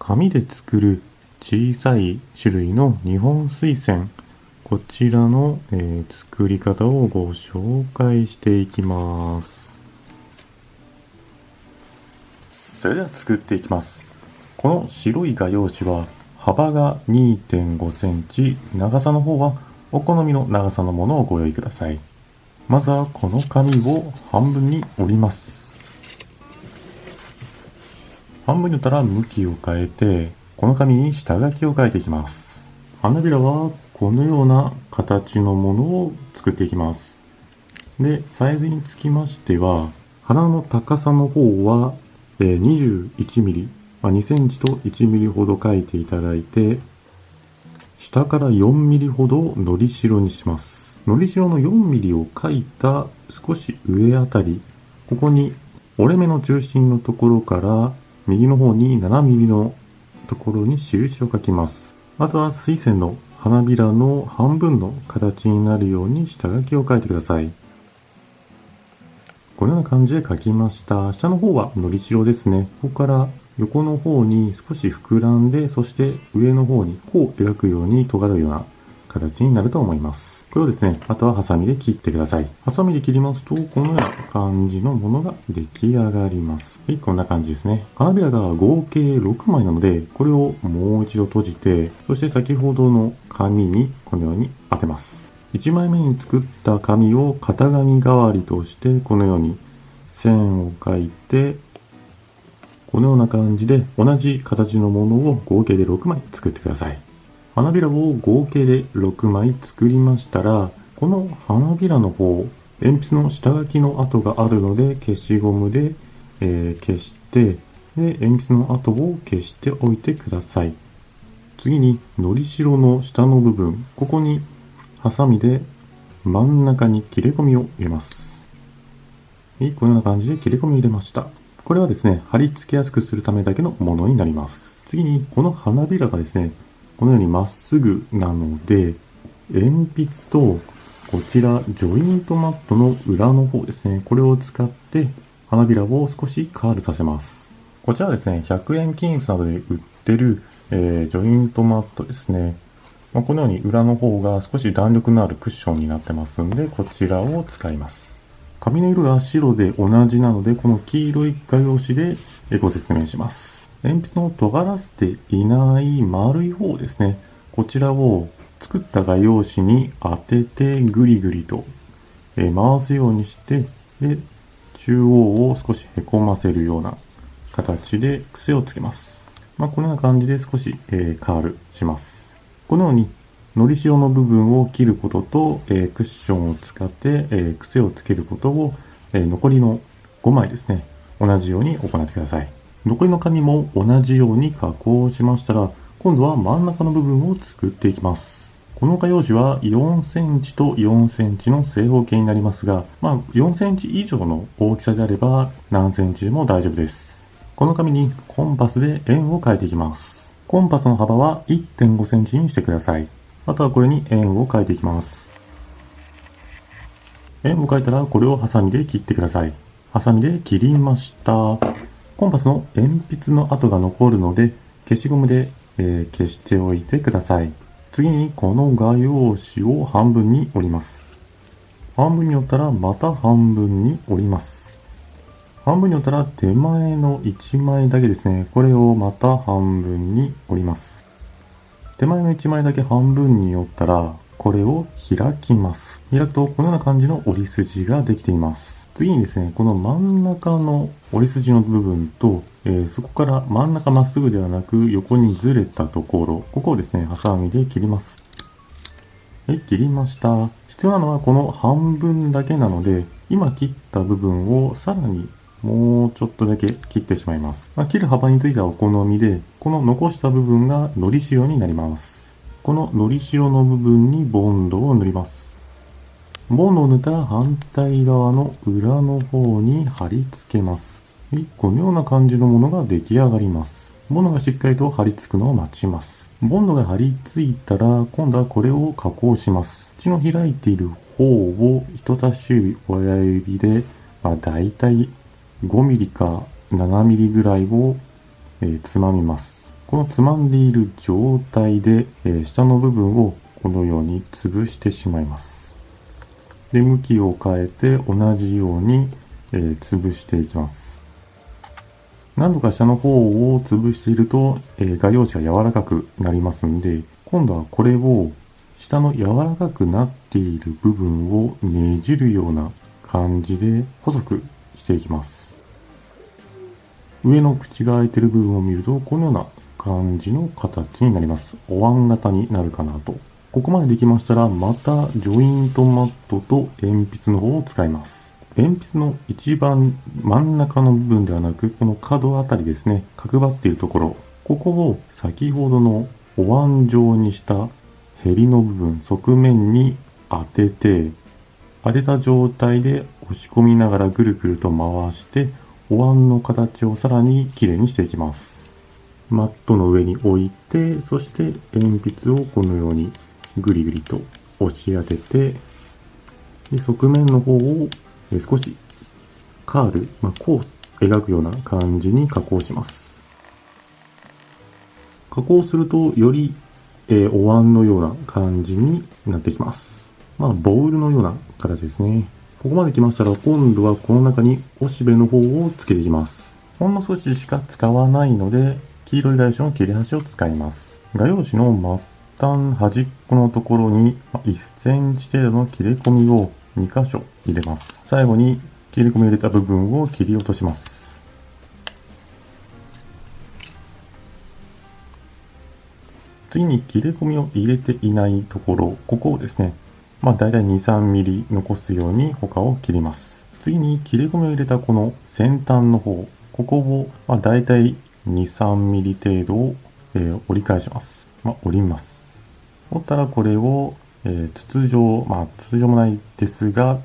紙で作る小さい種類の日本水仙、こちらの、作り方をご紹介していきます。それでは作っていきます。この白い画用紙は幅が 2.5 センチ、長さの方はお好みの長さのものをご用意ください。まずはこの紙を半分に折ります。半分に折ったら向きを変えて、この紙に下書きを書いていきます。花びらはこのような形のものを作っていきます。で、サイズにつきましては、花の高さの方は21ミリ、2センチと1ミリほど書いていただいて、下から4ミリほどのりしろにします。のりしろの4ミリを書いた少し上あたり、ここに折れ目の中心のところから右の方に7ミリのところに印を書きます。あとは水仙の花びらの半分の形になるように下書きを書いてください。このような感じで書きました。下の方はのりしろですね。ここから横の方に少し膨らんで、そして上の方に弧を描くように尖るような形になると思います。これをですね、あとはハサミで切ってください。ハサミで切りますと、このような感じのものが出来上がります。はい、こんな感じですね。花びらが合計6枚なので、これをもう一度閉じて、そして先ほどの紙にこのように当てます。1枚目に作った紙を型紙代わりとして、このように線を描いて、このような感じで同じ形のものを合計で6枚作ってください。花びらを合計で6枚作りましたら、この花びらの方、鉛筆の下書きの跡があるので、消しゴムで、消して、で、鉛筆の跡を消しておいてください。次に、のりしろの下の部分、ここにハサミで真ん中に切れ込みを入れます。このような感じで切れ込みを入れました。これはですね、貼り付けやすくするためだけのものになります。次に、この花びらがですね、このようにまっすぐなので、鉛筆とこちらジョイントマットの裏の方ですね、これを使って花びらを少しカールさせます。こちらはですね、100円均一などで売ってる、ジョイントマットですね。このように裏の方が少し弾力のあるクッションになってますんで、こちらを使います。紙の色が白で同じなので、この黄色い画用紙でご説明します。鉛筆の尖らせていない丸い方ですね。こちらを作った画用紙に当ててぐりぐりと回すようにして、で、中央を少しへこませるような形で癖をつけます。このような感じで少しカールします。このようにのりしろの部分を切ることとクッションを使って癖をつけることを残りの5枚ですね、同じように行ってください。残りの紙も同じように加工しましたら、今度は真ん中の部分を作っていきます。この画用紙は4センチと4センチの正方形になりますが、4センチ以上の大きさであれば何センチでも大丈夫です。この紙にコンパスで円を描いていきます。コンパスの幅は 1.5 センチにしてください。あとはこれに円を描いていきます。円を描いたらこれをハサミで切ってください。ハサミで切りました。コンパスの鉛筆の跡が残るので、消しゴムで、消しておいてください。次にこの画用紙を半分に折ります。半分に折ったらまた半分に折ります。半分に折ったら手前の1枚だけですね。これをまた半分に折ります。手前の1枚だけ半分に折ったら、これを開きます。開くとこのような感じの折り筋ができています。次にですね、この真ん中の折り筋の部分と、そこから真ん中まっすぐではなく横にずれたところ、ここをですね、ハサミで切ります。はい、切りました。必要なのはこの半分だけなので、今切った部分をさらにもうちょっとだけ切ってしまいます。切る幅についてはお好みで、この残した部分がのりしろになります。こののりしろの部分にボンドを塗ります。ボンドを塗ったら反対側の裏の方に貼り付けます。このような感じのものが出来上がります。ボンドがしっかりと貼り付くのを待ちます。ボンドが貼り付いたら今度はこれを加工します。口の開いている方を人差し指、親指で、だいたい5ミリか7ミリぐらいを、つまみます。このつまんでいる状態で、下の部分をこのように潰してしまいます。で、向きを変えて同じように、潰していきます。何度か下の方を潰していると、画用紙が柔らかくなりますんで、今度はこれを下の柔らかくなっている部分をねじるような感じで細くしていきます。上の口が開いている部分を見ると、このような感じの形になります。お椀型になるかなと。ここまでできましたら、またジョイントマットと鉛筆の方を使います。鉛筆の一番真ん中の部分ではなく、この角あたりですね、角張っているところ、ここを先ほどのお椀状にしたヘリの部分、側面に当てた状態で押し込みながらぐるぐると回して、お椀の形をさらにきれいにしていきます。マットの上に置いて、そして鉛筆をこのようにぐりぐりと押し当てて、で側面の方を少しカール、こう描くような感じに加工します。加工するとより、お椀のような感じになってきます。ボウルのような形ですね。ここまで来ましたら、今度はこの中におしべの方をつけていきます。ほんの少ししか使わないので、黄色い画用紙の切れ端を使います。画用紙の末端端っこのところに1センチ程度の切れ込みを2箇所入れます。最後に切れ込みを入れた部分を切り落とします。次に切れ込みを入れていないところ、ここをですね、だいたい2、3ミリ残すように他を切ります。次に切れ込みを入れたこの先端の方、ここをだいたい2、3ミリ程度を、折り返します。折ります。折ったらこれを、筒状、筒状もないですが、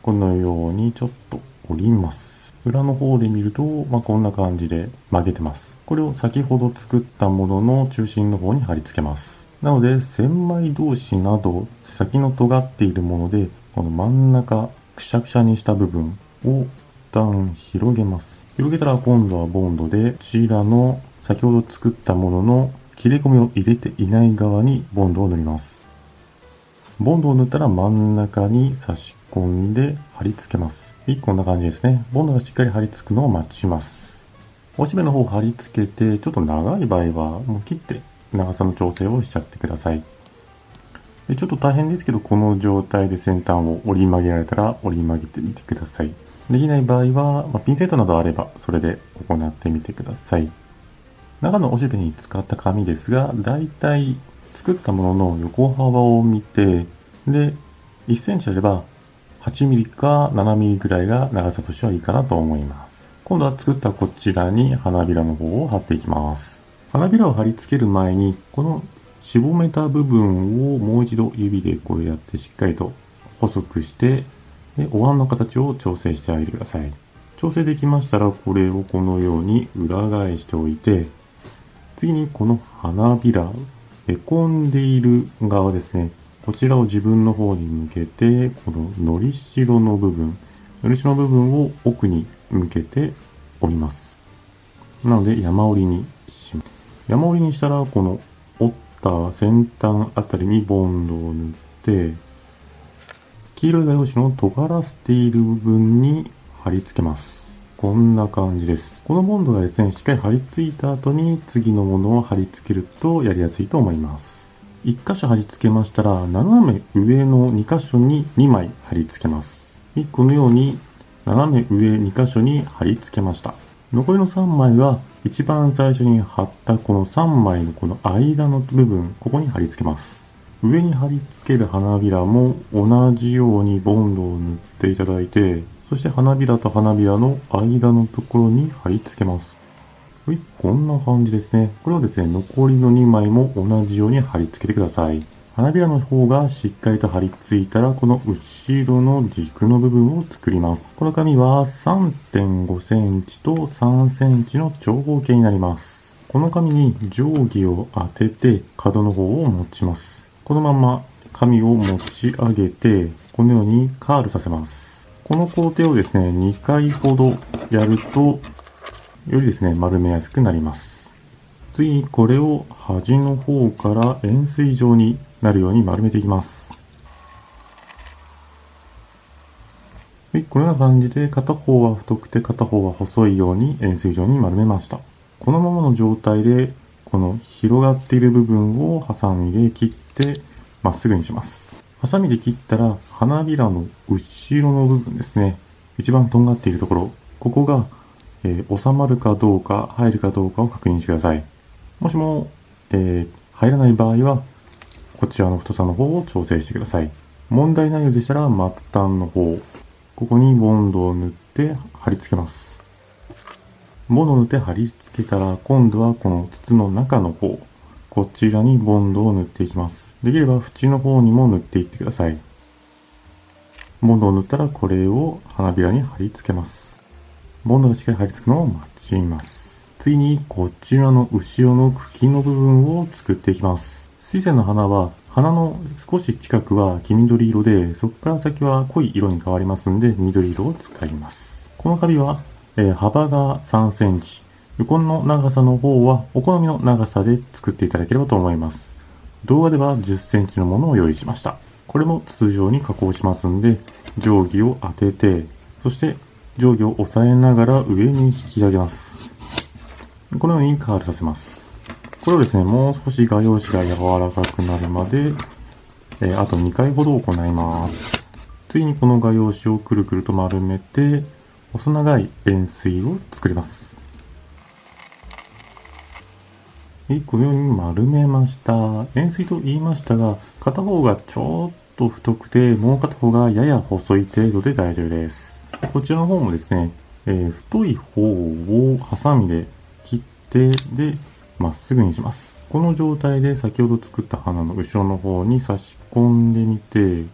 このようにちょっと折ります。裏の方で見ると、こんな感じで曲げてます。これを先ほど作ったものの中心の方に貼り付けます。なので、千枚同士など、先の尖っているもので、この真ん中、くしゃくしゃにした部分を一旦広げます。広げたら今度はボンドで、こちらの先ほど作ったものの切れ込みを入れていない側にボンドを塗ります。ボンドを塗ったら真ん中に差し込んで貼り付けます。こんな感じですね。ボンドがしっかり貼り付くのを待ちます。おしべの方を貼り付けて、ちょっと長い場合はもう切って長さの調整をしちゃってください。でちょっと大変ですけど、この状態で先端を折り曲げられたら折り曲げてみてください。できない場合は、ピンセットなどあればそれで行ってみてください。中のおしべに使った紙ですが、だいたい作ったものの横幅を見て、で、1センチあれば8ミリか7ミリぐらいが長さとしてはいいかなと思います。今度は作ったこちらに花びらの方を貼っていきます。花びらを貼り付ける前に、このしぼめた部分をもう一度指でこうやってしっかりと細くして、でお椀の形を調整してあげてください。調整できましたら、これをこのように裏返しておいて、次にこの花びら、へこんでいる側ですね。こちらを自分の方に向けて、こののりしろの部分を奥に向けて折ります。なので山折りにします。山折りにしたら、この折った先端あたりにボンドを塗って、黄色い画用紙の尖らせている部分に貼り付けます。こんな感じです。このボンドがですね、しっかり貼り付いた後に次のものを貼り付けるとやりやすいと思います。1箇所貼り付けましたら、斜め上の2箇所に2枚貼り付けます。このように斜め上2箇所に貼り付けました。残りの3枚は一番最初に貼ったこの3枚のこの間の部分、ここに貼り付けます。上に貼り付ける花びらも同じようにボンドを塗っていただいて、そして花びらと花びらの間のところに貼り付けます。こんな感じですね。これをですね、残りの2枚も同じように貼り付けてください。花びらの方がしっかりと貼り付いたら、この後ろの軸の部分を作ります。この紙は 3.5 センチと3センチの長方形になります。この紙に定規を当てて角の方を持ちます。このまま紙を持ち上げて、このようにカールさせます。この工程をですね、2回ほどやると、よりですね、丸めやすくなります。次にこれを端の方から円錐状になるように丸めていきます。はい、このような感じで片方は太くて片方は細いように円錐状に丸めました。このままの状態でこの広がっている部分をハサミで切ってまっすぐにします。ハサミで切ったら花びらの後ろの部分ですね。一番とんがっているところ。ここが、収まるかどうか入るかどうかを確認してください。もしも、入らない場合はこちらの太さの方を調整してください。問題ないようでしたら末端の方。ここにボンドを塗って貼り付けます。ボンドを塗って貼り付けたら今度はこの筒の中の方。こちらにボンドを塗っていきます。できれば縁の方にも塗っていってください。ボンドを塗ったらこれを花びらに貼り付けます。ボンドがしっかり貼り付くのを待ちます。次にこちらの後ろの茎の部分を作っていきます。水仙の花は花の少し近くは黄緑色で、そこから先は濃い色に変わりますんで緑色を使います。このカビは、幅が3センチ、横の長さの方はお好みの長さで作っていただければと思います。動画では10センチのものを用意しました。これも筒状に加工しますんで、定規を当てて、そして定規を押さえながら上に引き上げます。このようにカールさせます。これをですね、もう少し画用紙が柔らかくなるまで、あと2回ほど行います。次にこの画用紙をくるくると丸めて、細長い円錐を作ります。このように丸めました。円錐と言いましたが、片方がちょっと太くて、もう片方がやや細い程度で大丈夫です。こちらの方もですね、太い方をハサミで切って、で、まっすぐにします。この状態で先ほど作った花の後ろの方に差し込んでみて、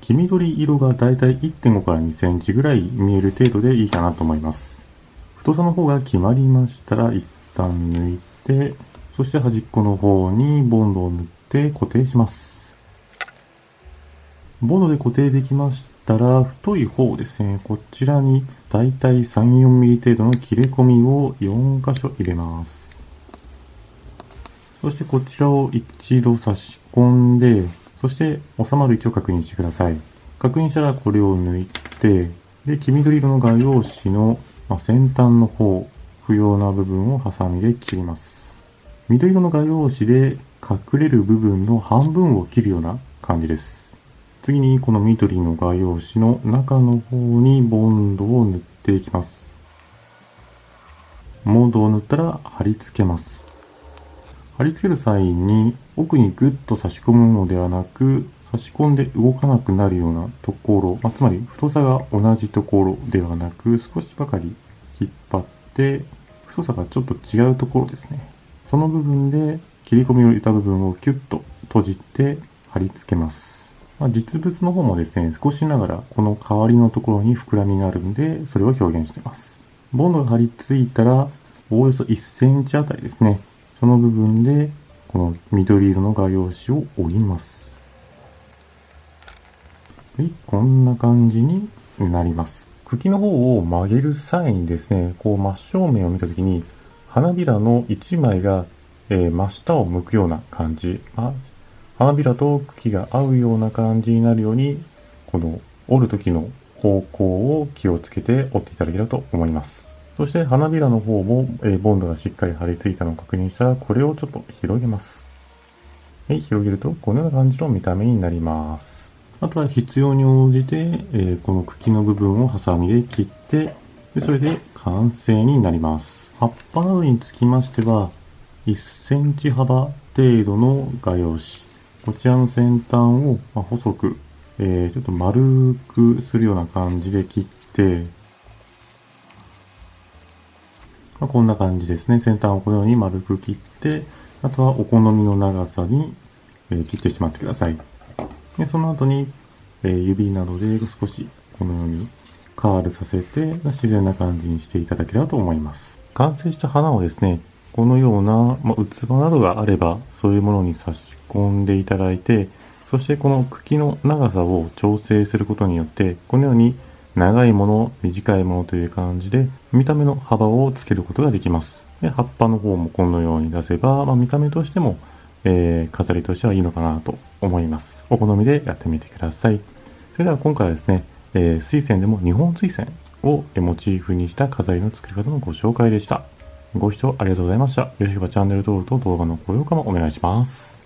黄緑色がだいたい 1.5 から2センチぐらい見える程度でいいかなと思います。太さの方が決まりましたら一旦抜いて、そして端っこの方にボンドを塗って固定します。ボンドで固定できましたら、太い方ですね、こちらにだいたい 3,4 ミリ程度の切れ込みを4箇所入れます。そしてこちらを一度差し込んで、そして収まる位置を確認してください。確認したらこれを抜いて、で、黄緑色の画用紙の先端の方、不要な部分をハサミで切ります。緑色の画用紙で隠れる部分の半分を切るような感じです。次にこの緑の画用紙の中の方にボンドを塗っていきます。ボンドを塗ったら貼り付けます。貼り付ける際に奥にグッと差し込むのではなく、差し込んで動かなくなるようなところ、つまり太さが同じところではなく、少しばかり引っ張って、太さがちょっと違うところですね。その部分で切り込みを入れた部分をキュッと閉じて貼り付けます。実物の方もですね、少しながらこの代わりのところに膨らみがあるんで、それを表現しています。ボンドが貼り付いたら、おおよそ1センチあたりですね。その部分でこの緑色の画用紙を折ります。はい、こんな感じになります。茎の方を曲げる際にですね、こう真正面を見たときに花びらの1枚が、真下を向くような感じ、花びらと茎が合うような感じになるように、この折る時の方向を気をつけて折っていただければと思います。そして花びらの方も、ボンドがしっかり貼り付いたのを確認したら、これをちょっと広げます。はい、広げるとこのような感じの見た目になります。あとは必要に応じて、この茎の部分をハサミで切って、それで完成になります。葉っぱなどにつきましては、1センチ幅程度の画用紙。こちらの先端を細く、ちょっと丸くするような感じで切って、こんな感じですね。先端をこのように丸く切って、あとはお好みの長さに切ってしまってください。でその後に指などで少しこのようにカールさせて自然な感じにしていただければと思います。完成した花をですね、このような、器などがあればそういうものに差し込んでいただいて、そしてこの茎の長さを調整することによって、このように長いもの、短いものという感じで見た目の幅をつけることができます。で、葉っぱの方もこのように出せば、見た目としても、飾りとしてはいいのかなと思います。お好みでやってみてください。それでは今回はですね、水仙でも日本水仙をモチーフにした飾りの作り方のご紹介でした。ご視聴ありがとうございました。よろしければチャンネル登録と動画の高評価もお願いします。